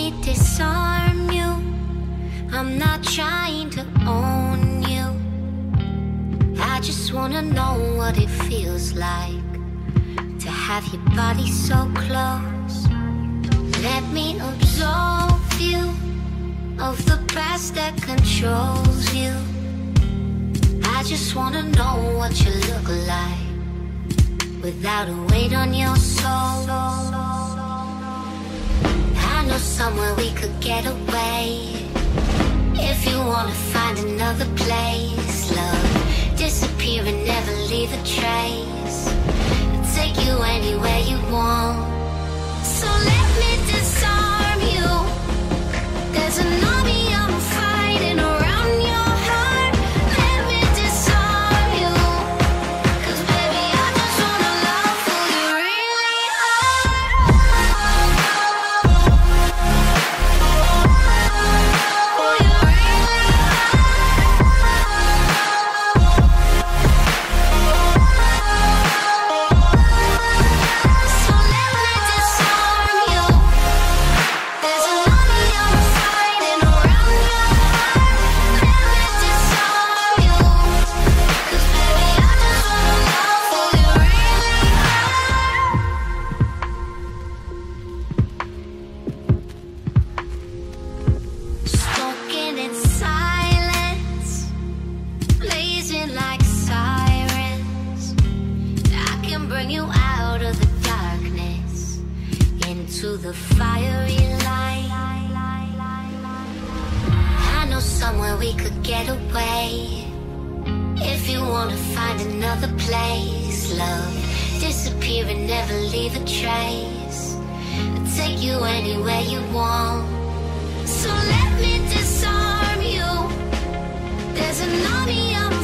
me disarm you. I'm not trying to own you. I just wanna know what it feels like to have your body so close. Let me absolve you of the past that controls you. I just wanna know what you look like without a weight on your soul. I know somewhere we could get away. If you wanna find another place, love, disappear and never leave a trace. I'll take you anywhere you want. So let me disarm you. There's an army I'm fighting around your heart. Let me disarm you. 'Cause baby, I just wanna love who you really are. Who you really are. So let me disarm you. There's an army I'm fighting around your heart. Let me disarm you. 'Cause baby, I just wanna love who you really are. Smoking in silence, blazing like sirens. I can bring you out of the darkness into the fiery light. I know somewhere we could get away. If you wanna find another place, love, disappear and never leave a trace. I'll take you anywhere you want. So let me disarm you. There's an army I'm